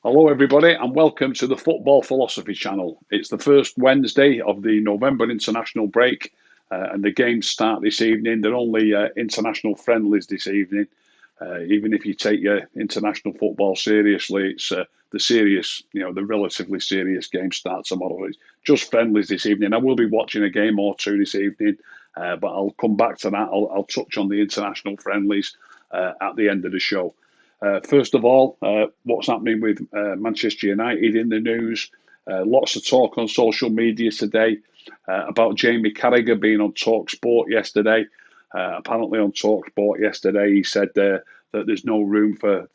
Hello, everybody, and welcome to the Football Philosophy channel. It's the first Wednesday of the November international break, and the games start this evening. They're only international friendlies this evening. Even if you take your international football seriously, it's the serious, the relatively serious game starts tomorrow. It's just friendlies this evening. I will be watching a game or two this evening, but I'll come back to that. I'll touch on the international friendlies at the end of the show. First of all, what's happening with Manchester United in the news? Lots of talk on social media today about Jamie Carragher being on Talk Sport yesterday. Apparently on Talk Sport yesterday, he said that there's no room for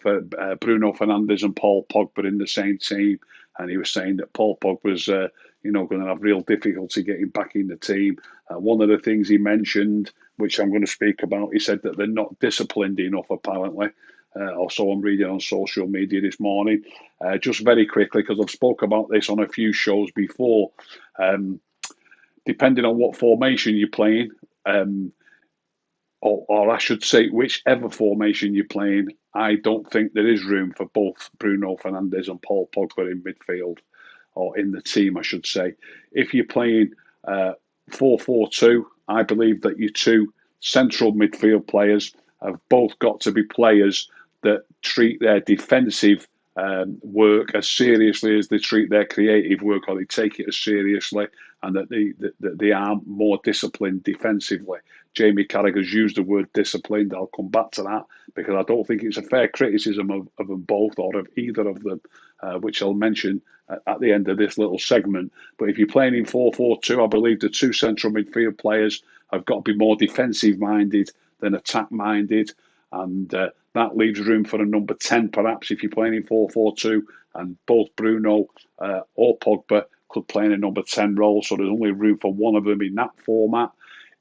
Bruno Fernandes and Paul Pogba in the same team, and he was saying that Paul Pogba's going to have real difficulty getting back in the team. One of the things he mentioned, which I'm going to speak about, he said that they're not disciplined enough, apparently. Also, I'm reading on social media this morning. Just very quickly, because I've spoke about this on a few shows before. Depending on what formation you're playing, or I should say, whichever formation you're playing, I don't think there is room for both Bruno Fernandes and Paul Pogba in midfield, or in the team, I should say. If you're playing 4-4-2, I believe that your two central midfield players have both got to be players that treat their defensive work as seriously as they treat their creative work, or they take it as seriously, and that they are more disciplined defensively. Jamie Carragher's used the word disciplined. I'll come back to that because I don't think it's a fair criticism of them both or of either of them, which I'll mention at the end of this little segment. But if you're playing in 4-4-2, I believe the two central midfield players have got to be more defensive minded than attack minded, and that leaves room for a number 10 perhaps if you're playing in 4-4-2, and both Bruno or Pogba could play in a number 10 role, so there's only room for one of them in that format.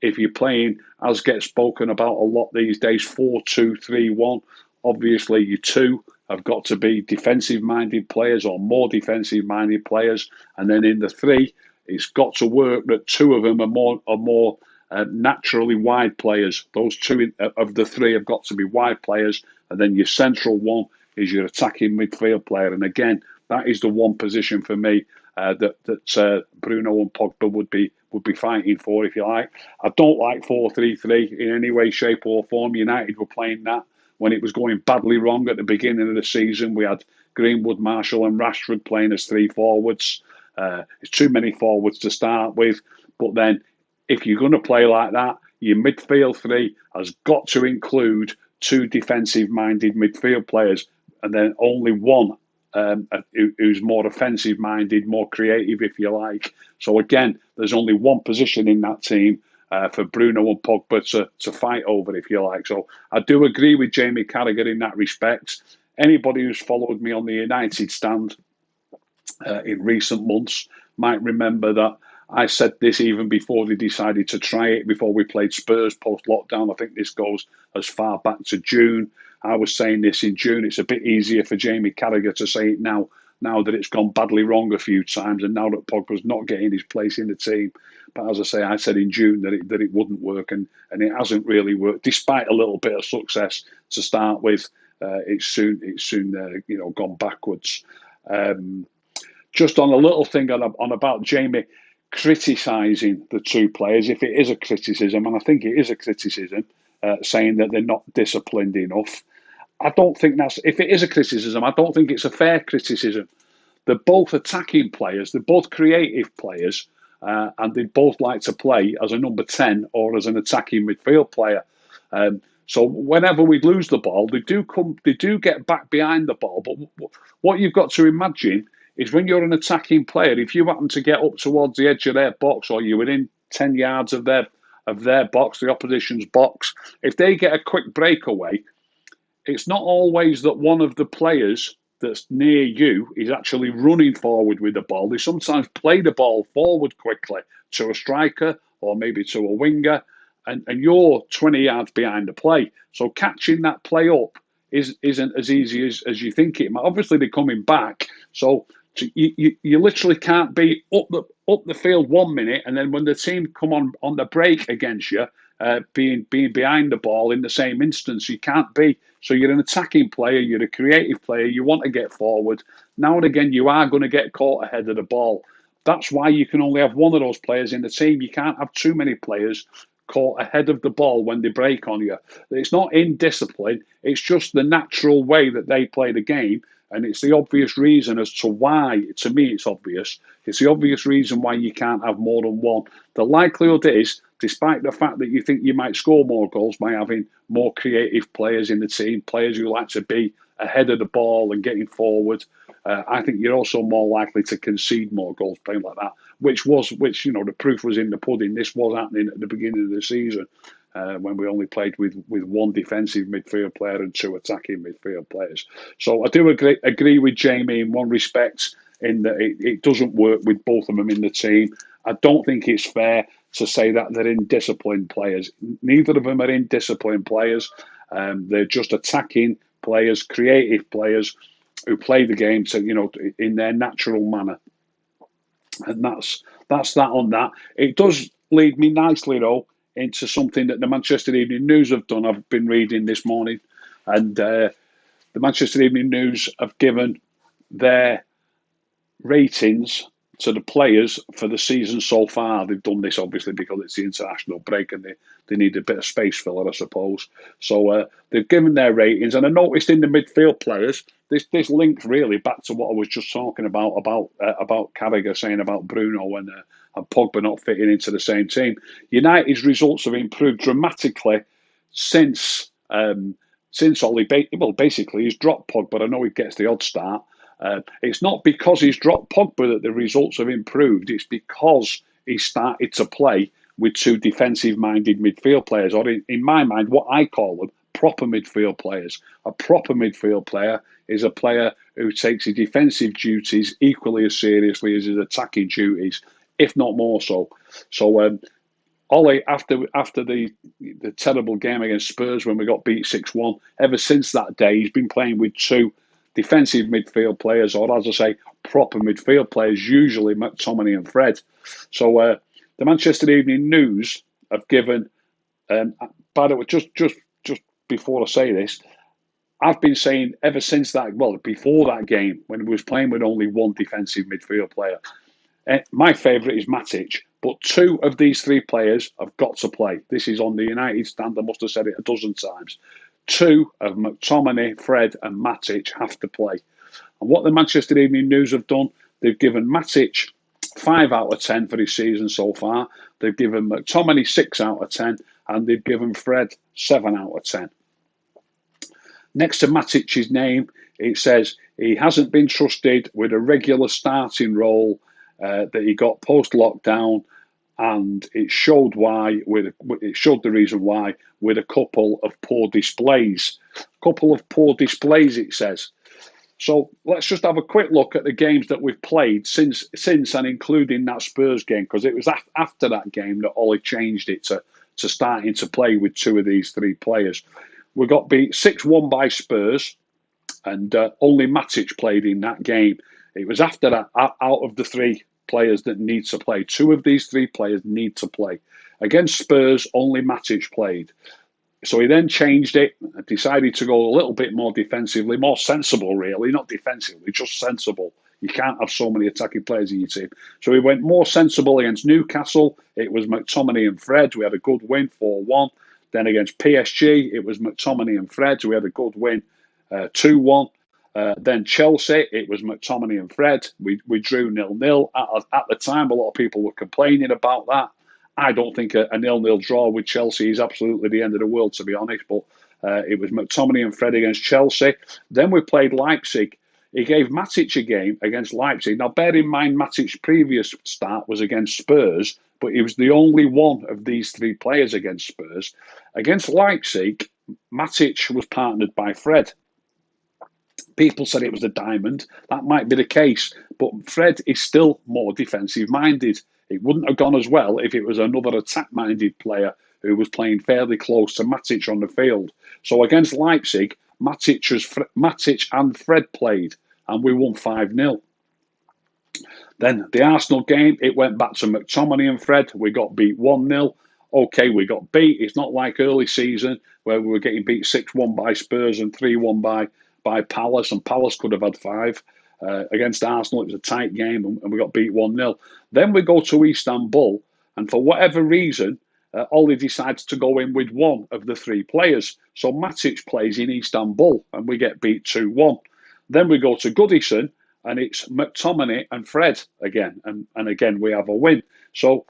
If you're playing, as gets spoken about a lot these days, 4-2-3-1, obviously your two have got to be defensive-minded players or more defensive-minded players, and then in the three, it's got to work that two of them are more naturally wide players. Those two of the three have got to be wide players, and then your central one is your attacking midfield player. And again, that is the one position for me that Bruno and Pogba would be fighting for, if you like. I don't like 4-3-3 in any way, shape, or form. United were playing that when it was going badly wrong at the beginning of the season. We had Greenwood, Marshall, and Rashford playing as three forwards. It's too many forwards to start with, but then if you're going to play like that, your midfield three has got to include two defensive-minded midfield players, and then only one who's more offensive-minded, more creative, if you like. So again, there's only one position in that team for Bruno and Pogba to fight over, if you like. So I do agree with Jamie Carragher in that respect. Anybody who's followed me on the United stand in recent months might remember that I said this even before they decided to try it, before we played Spurs post-lockdown. I think this goes as far back to June. I was saying this in June. It's a bit easier for Jamie Carragher to say it now that it's gone badly wrong a few times, and now that Pogba's not getting his place in the team. But as I say, I said in June that it wouldn't work, and it hasn't really worked, despite a little bit of success to start with. It's soon gone backwards. Just on a little thing on about Jamie criticising the two players, if it is a criticism, and I think it is a criticism, saying that they're not disciplined enough. I don't think if it is a criticism, I don't think it's a fair criticism. They're both attacking players, they're both creative players, and they both like to play as a number 10 or as an attacking midfield player. So whenever we lose the ball, they do get back behind the ball. But what you've got to imagine is when you're an attacking player, if you happen to get up towards the edge of their box, or you're within 10 yards of their box, the opposition's box, if they get a quick breakaway, it's not always that one of the players that's near you is actually running forward with the ball. They sometimes play the ball forward quickly to a striker or maybe to a winger, and you're 20 yards behind the play. So catching that play up isn't as easy as you think it might. Obviously, they're coming back, so you literally can't be up the field 1 minute, and then when the team come on the break against you, being behind the ball in the same instance. You can't be. So you're an attacking player, you're a creative player, you want to get forward. Now and again, you are going to get caught ahead of the ball. That's why you can only have one of those players in the team. You can't have too many players caught ahead of the ball when they break on you. It's not indiscipline, it's just the natural way that they play the game. And it's the obvious reason as to why, to me, it's obvious. It's the obvious reason why you can't have more than one. The likelihood is, despite the fact that you think you might score more goals by having more creative players in the team, players who like to be ahead of the ball and getting forward, I think you're also more likely to concede more goals playing like that. Which the proof was in the pudding. This was happening at the beginning of the season when we only played with one defensive midfield player and two attacking midfield players. So I do agree with Jamie in one respect, in that it doesn't work with both of them in the team. I don't think it's fair to say that they're indisciplined players. Neither of them are indisciplined players. They're just attacking players, creative players who play the game in their natural manner. And that's that on that. It does lead me nicely though into something that the Manchester Evening News have done. I've been reading this morning, and the Manchester Evening News have given their ratings to the players for the season so far. They've done this obviously because it's the international break and they need a bit of space filler, I suppose. So they've given their ratings, and I noticed in the midfield players, this links really back to what I was just talking about Carragher saying about Bruno and Pogba not fitting into the same team. United's results have improved dramatically since Ollie. Basically, he's dropped Pogba. I know he gets the odd start. It's not because he's dropped Pogba that the results have improved. It's because he started to play with two defensive-minded midfield players, or in my mind, what I call them, proper midfield players. A proper midfield player is a player who takes his defensive duties equally as seriously as his attacking duties, if not more so. So Ollie, after the terrible game against Spurs when we got beat 6-1, ever since that day, he's been playing with two defensive midfield players, or as I say, proper midfield players, usually McTominay and Fred. So the Manchester Evening News have given, by the way, just before I say this, I've been saying ever since before that game, when we was playing with only one defensive midfield player, my favourite is Matic, but two of these three players have got to play. This is on the United stand. I must have said it a dozen times. Two of McTominay, Fred and Matic have to play. And what the Manchester Evening News have done, they've given Matic 5 out of 10 for his season so far. They've given McTominay 6 out of 10, and they've given Fred 7 out of 10. Next to Matic's name, it says he hasn't been trusted with a regular starting role that he got post-lockdown, and it showed the reason why with a couple of poor displays. It says. So let's just have a quick look at the games that we've played since and including that Spurs game, because it was after that game that Ollie changed it to starting to play with two of these three players. We got beat 6-1 by Spurs, and only Matic played in that game. It was after that, out of the three players that need to play, two of these three players need to play. Against Spurs, only Matic played. So he then changed it, decided to go a little bit more defensively, more sensible really, not defensively, just sensible. You can't have so many attacking players in your team. So he went more sensible against Newcastle. It was McTominay and Fred. We had a good win, 4-1. Then against PSG, it was McTominay and Fred. We had a good win, 2-1. Then Chelsea, it was McTominay and Fred. We drew 0-0. At the time, a lot of people were complaining about that. I don't think a 0-0 draw with Chelsea is absolutely the end of the world, to be honest. But it was McTominay and Fred against Chelsea. Then we played Leipzig. He gave Matic a game against Leipzig. Now, bear in mind, Matic's previous start was against Spurs, but he was the only one of these three players against Spurs. Against Leipzig, Matic was partnered by Fred. People said it was a diamond. That might be the case, but Fred is still more defensive-minded. It wouldn't have gone as well if it was another attack-minded player who was playing fairly close to Matic on the field. So against Leipzig, Matic and Fred played, and we won 5-0. Then the Arsenal game, it went back to McTominay and Fred. We got beat 1-0. Okay, we got beat. It's not like early season where we were getting beat 6-1 by Spurs and 3-1 by Palace, and Palace could have had five. Against Arsenal, it was a tight game, and we got beat 1-0. Then we go to Istanbul, and for whatever reason, Ollie decides to go in with one of the three players. So Matic plays in Istanbul, and we get beat 2-1. Then we go to Goodison, and it's McTominay and Fred again, and again we have a win. So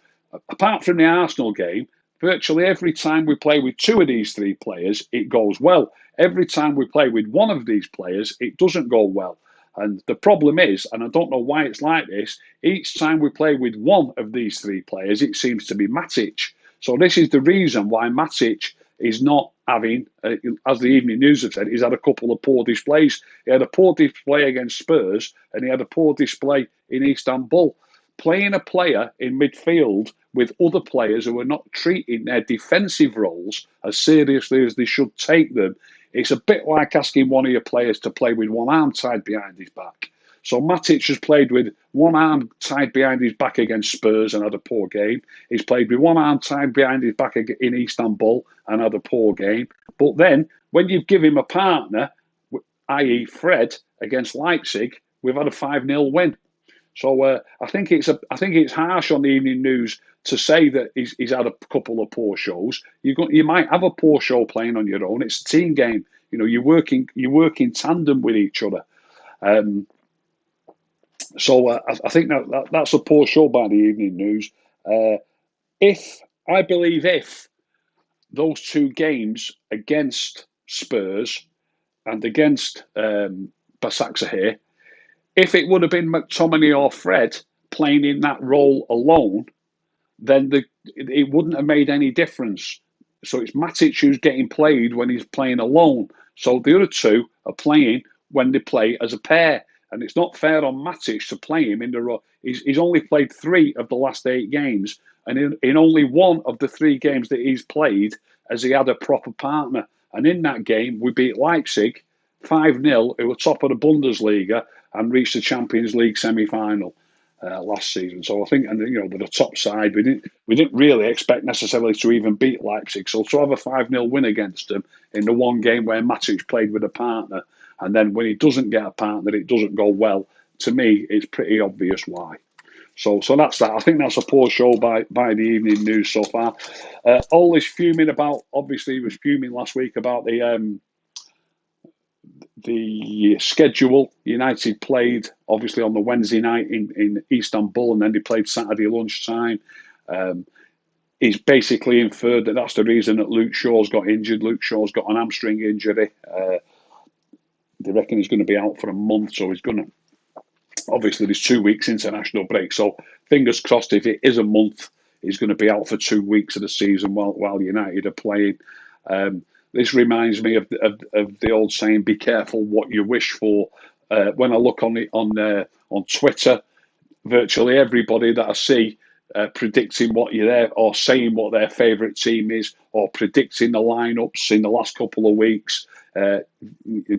apart from the Arsenal game, virtually every time we play with two of these three players, it goes well. Every time we play with one of these players, it doesn't go well. And the problem is, and I don't know why it's like this, each time we play with one of these three players, it seems to be Matic. So this is the reason why Matic is not having, as the Evening News have said, he's had a couple of poor displays. He had a poor display against Spurs, and he had a poor display in Istanbul. Playing a player in midfield with other players who are not treating their defensive roles as seriously as they should take them, it's a bit like asking one of your players to play with one arm tied behind his back. So Matic has played with one arm tied behind his back against Spurs and had a poor game. He's played with one arm tied behind his back in Istanbul and had a poor game. But then, when you give him a partner, i.e. Fred, against Leipzig, we've had a 5-0 win. So I think it's harsh on the Evening News to say that he's had a couple of poor shows. You might have a poor show playing on your own. It's a team game. You work in tandem with each other. So I think that's a poor show by the Evening News. I believe if those two games against Spurs and against Başakşehir, if it would have been McTominay or Fred playing in that role alone, then it wouldn't have made any difference. So it's Matic who's getting played when he's playing alone. So the other two are playing when they play as a pair. And it's not fair on Matic to play him in the role. He's only played 3 of the last 8 games. And in only one of the 3 games that he's played has he had a proper partner. And in that game, we beat Leipzig 5-0, who were top of the Bundesliga and reached the Champions League semi-final last season. So I think, and with the top side, we didn't really expect necessarily to even beat Leipzig. So to have a 5-0 win against them in the one game where Matic played with a partner, and then when he doesn't get a partner, it doesn't go well. To me, it's pretty obvious why. So that's that. I think that's a poor show by the Evening News so far. Ollie's fuming about. Obviously, he was fuming last week about the schedule. United played obviously on the Wednesday night in Istanbul, and then they played Saturday lunchtime. He's basically inferred that that's the reason that Luke Shaw's got injured. Luke Shaw's got an hamstring injury. They reckon he's going to be out for a month, so he's going to. Obviously, there's 2 weeks international break, so fingers crossed. If it is a month, he's going to be out for 2 weeks of the season while United are playing. This reminds me of the old saying, "Be careful what you wish for." When I look on Twitter, virtually everybody that I see predicting what you're there or saying what their favourite team is or predicting the lineups in the last couple of weeks. I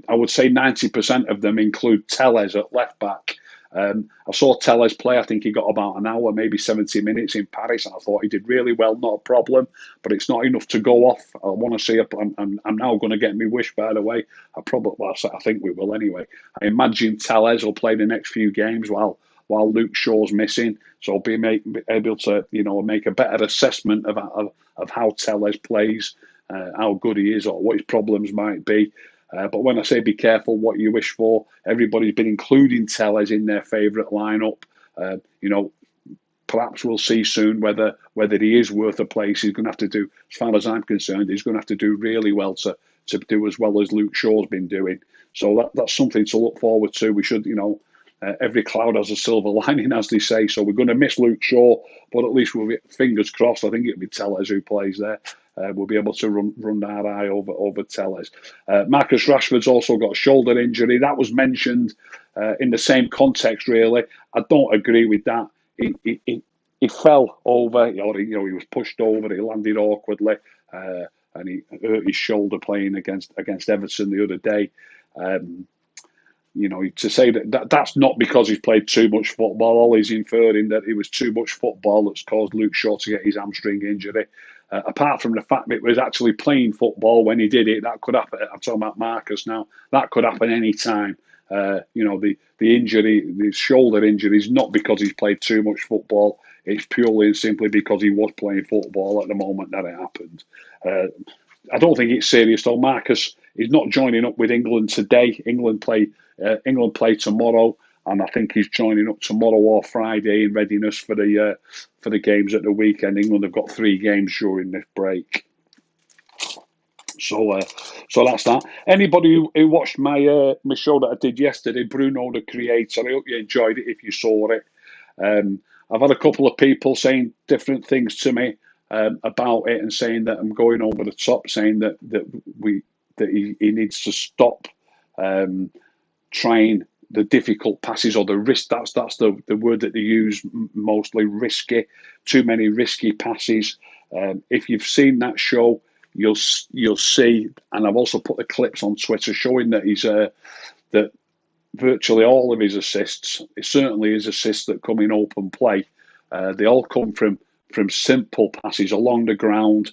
would say 90% of them include Telles at left back. I saw Telles play. I think he got about an hour, maybe 70 minutes in Paris, and I thought he did really well, not a problem, but it's not enough to go off. I want to see I'm now going to get me wish, by the way. I think we will anyway. I imagine Telles will play the next few games while Luke Shaw's missing, so I'll be able to make a better assessment of how Telles plays, how good he is, or what his problems might be. But when I say be careful what you wish for, everybody's been including Telles in their favourite lineup. Perhaps we'll see soon whether he is worth a place. He's going to have to do, as far as I'm concerned, he's going to have to do really well to do as well as Luke Shaw's been doing. So that's something to look forward to. We should, every cloud has a silver lining, as they say. So we're going to miss Luke Shaw, but at least we'll be, fingers crossed. I think it'll be Telles who plays there. We'll be able to run our eye over Telles. Marcus Rashford's also got a shoulder injury. That was mentioned in the same context, really. I don't agree with that. He fell over, or he was pushed over. He landed awkwardly, and he hurt his shoulder playing against Everton the other day. To say that's not because he's played too much football. All he's inferring that it was too much football that's caused Luke Shaw to get his hamstring injury. apart from the fact that it was actually playing football when he did it, that could happen. I'm talking about Marcus now. That could happen any time. The injury, the shoulder injury, is not because he's played too much football. It's purely and simply because he was playing football at the moment that it happened. I don't think it's serious though. Marcus is not joining up with England today. England play tomorrow, and I think he's joining up tomorrow or Friday in readiness for the games at the weekend. England have got 3 games during this break. So that's that. Anybody who watched my show that I did yesterday, Bruno the Creator, I hope you enjoyed it if you saw it. I've had a couple of people saying different things to me about it and saying that I'm going over the top, saying that he needs to stop trying the difficult passes or the risk. That's the word that they use mostly, risky. Too many risky passes. If you've seen that show, you'll see, and I've also put the clips on Twitter showing that he's that virtually all of his assists, certainly his assists that come in open play, they all come from simple passes along the ground,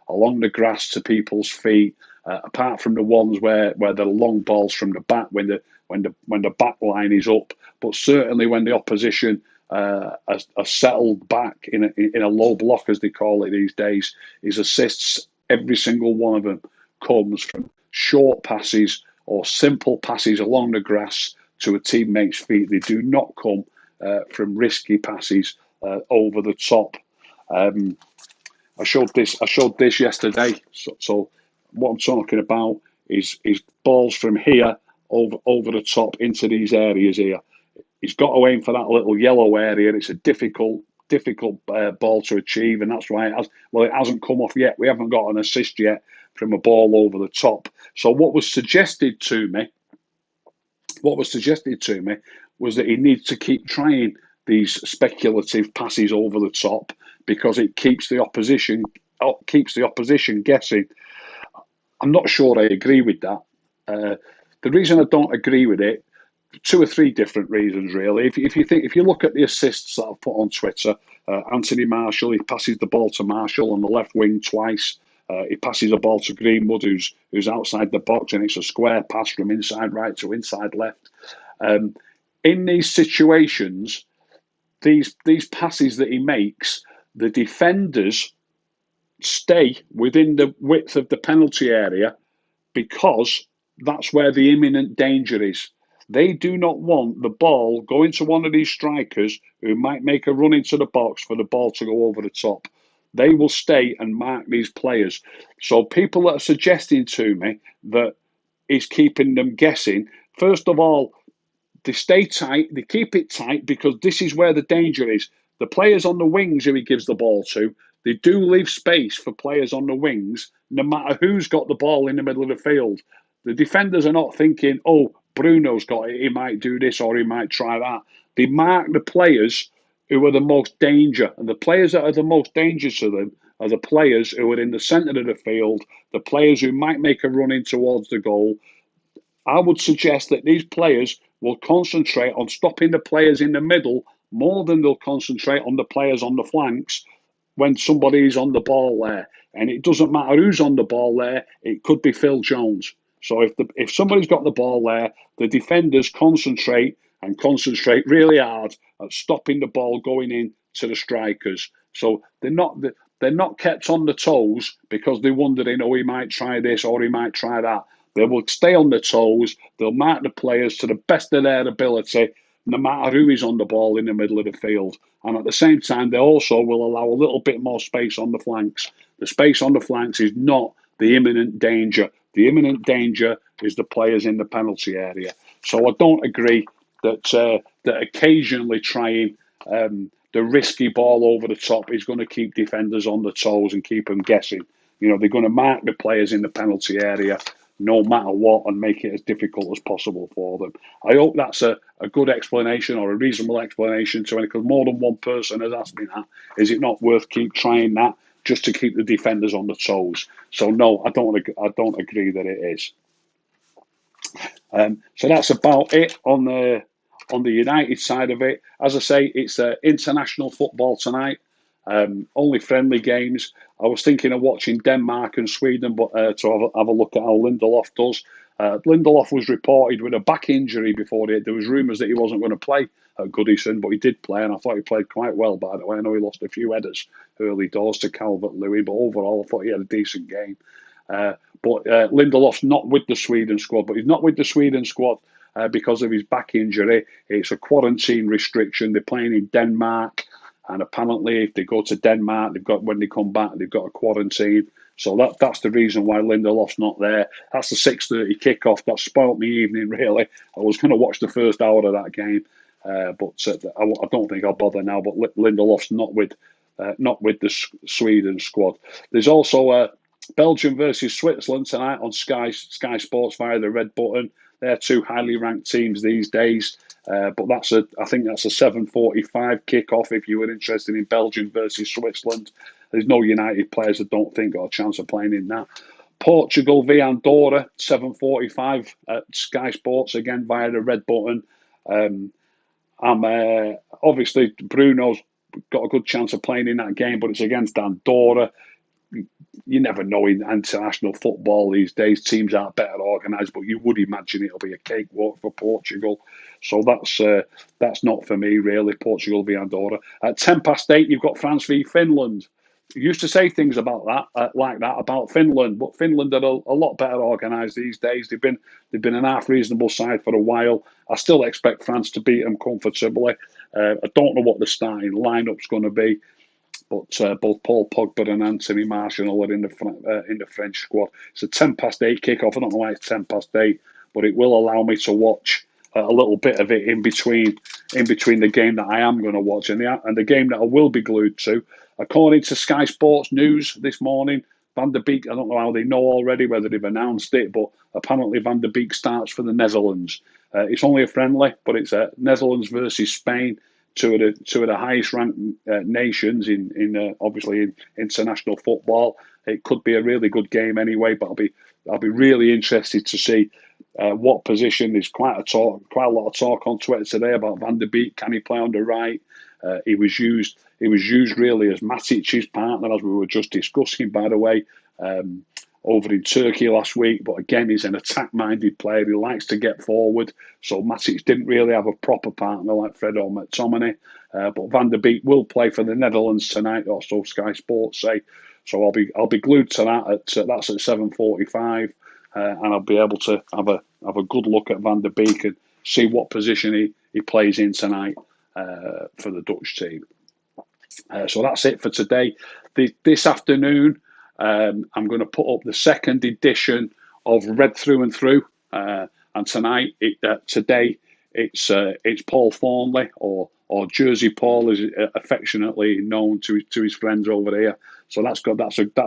along the grass to people's feet. Apart from the ones where the long balls from the back when the back line is up, but certainly when the opposition are settled back in a low block, as they call it these days, his assists, every single one of them, comes from short passes or simple passes along the grass to a teammate's feet. They do not come from risky passes over the top. I showed this yesterday. So what I'm talking about is balls from here over the top into these areas here. He's got to aim for that little yellow area. It's a difficult ball to achieve, and that's why it hasn't come off yet. We haven't got an assist yet from a ball over the top. So what was suggested to me was that he needs to keep trying these speculative passes over the top because it keeps the opposition guessing. I'm not sure I agree with that. The reason I don't agree with it, 2 or 3 different reasons really. If you look at the assists that I've put on Twitter, Anthony Marshall, he passes the ball to Marshall on the left wing twice. He passes a ball to Greenwood, who's outside the box, and it's a square pass from inside right to inside left. In these situations, these passes that he makes, the defenders stay within the width of the penalty area because that's where the imminent danger is. They do not want the ball going to one of these strikers who might make a run into the box for the ball to go over the top. They will stay and mark these players. So people that are suggesting to me that he's keeping them guessing, first of all, they stay tight, they keep it tight because this is where the danger is. The players on the wings who he gives the ball to, they do leave space for players on the wings, no matter who's got the ball in the middle of the field. The defenders are not thinking, oh, Bruno's got it, he might do this or he might try that. They mark the players who are the most danger. And the players that are the most dangerous to them are the players who are in the centre of the field, the players who might make a run in towards the goal. I would suggest that these players will concentrate on stopping the players in the middle more than they'll concentrate on the players on the flanks when somebody is on the ball there. And it doesn't matter who's on the ball there, it could be Phil Jones. So if somebody's got the ball there, the defenders concentrate really hard at stopping the ball going in to the strikers. So they're not kept on the toes because they're wondering, oh, he might try this or he might try that. They will stay on the toes. They'll mark the players to the best of their ability, no matter who is on the ball in the middle of the field. And at the same time, they also will allow a little bit more space on the flanks. The space on the flanks is not the imminent danger. The imminent danger is the players in the penalty area. So I don't agree that occasionally trying the risky ball over the top is going to keep defenders on the toes and keep them guessing. They're going to mark the players in the penalty area no matter what and make it as difficult as possible for them. I hope that's a good explanation or a reasonable explanation to any, because more than one person has asked me that. Is it not worth keep trying that just to keep the defenders on the toes? So no, I don't agree that it is. So that's about it on the United side of it. As I say, it's international football tonight. Only friendly games. I was thinking of watching Denmark and Sweden, but to have a look at how Lindelof does. Lindelof was reported with a back injury before there was rumours that he wasn't going to play at Goodison, but he did play, and I thought he played quite well, by the way. I know he lost a few headers early doors to Calvert-Lewin, but overall I thought he had a decent game. But Lindelof's not with the Sweden squad, but he's not with the Sweden squad because of his back injury. It's a quarantine restriction. They're playing in Denmark, and apparently if they go to Denmark, when they come back, they've got a quarantine. So that's the reason why Lindelof's not there. That's the 6:30 kickoff. That spoilt my evening, really. I was going to watch the first hour of that game, but I don't think I'll bother now. But Lindelof's not with the Sweden squad. There's also Belgium versus Switzerland tonight on Sky Sports via the red button. They're two highly ranked teams these days, but I think that's a 7:45 kickoff. If you were interested in Belgium versus Switzerland, there's no United players I don't think got a chance of playing in that. Portugal v Andorra, 7:45 at Sky Sports again via the red button. Obviously Bruno's got a good chance of playing in that game, but it's against Andorra. You never know in international football these days. Teams are better organised, but you would imagine it'll be a cakewalk for Portugal. So that's not for me really. Portugal v Andorra at 8:10, you've got France v Finland. You used to say things about that, like that about Finland, but Finland are a lot better organised these days. They've been an half reasonable side for a while. I still expect France to beat them comfortably. I don't know what the starting lineup's going to be. But both Paul Pogba and Anthony Martial are in the French squad. It's a 8:10 kickoff. I don't know why it's 8:10, but it will allow me to watch a little bit of it in between the game that I am going to watch and the game that I will be glued to. According to Sky Sports News this morning, Van der Beek, I don't know how they know already, whether they've announced it, but apparently Van der Beek starts for the Netherlands. It's only a friendly, but it's Netherlands versus Spain. Two of the highest ranked nations in obviously in international football. It could be a really good game anyway, but I'll be really interested to see what position. There's quite a lot of talk on Twitter today about Van der Beek. Can he play on the right? He was used really as Matic's partner, as we were just discussing, by the way, over in Turkey last week. But again, he's an attack-minded player. He likes to get forward. So Matic didn't really have a proper partner like Fred or McTominay. But Van der Beek will play for the Netherlands tonight, or so Sky Sports say. So I'll be glued to that. That's at 7:45, and I'll be able to have a good look at Van der Beek and see what position he plays in tonight for the Dutch team. So that's it for today. This afternoon, I'm going to put up the second edition of Red Through and Through, and today it's Paul Thornley or Jersey Paul, as affectionately known to his friends over here. So that's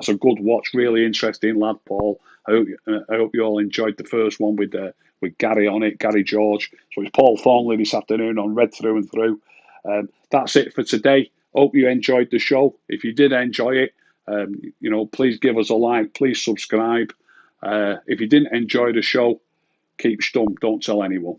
a good watch. Really interesting lad, Paul. I hope you all enjoyed the first one with Gary on it, Gary George. So it's Paul Thornley this afternoon on Red Through and Through. That's it for today. Hope you enjoyed the show. If you did enjoy it, please give us a like. Please subscribe. If you didn't enjoy the show, keep stum. Don't tell anyone.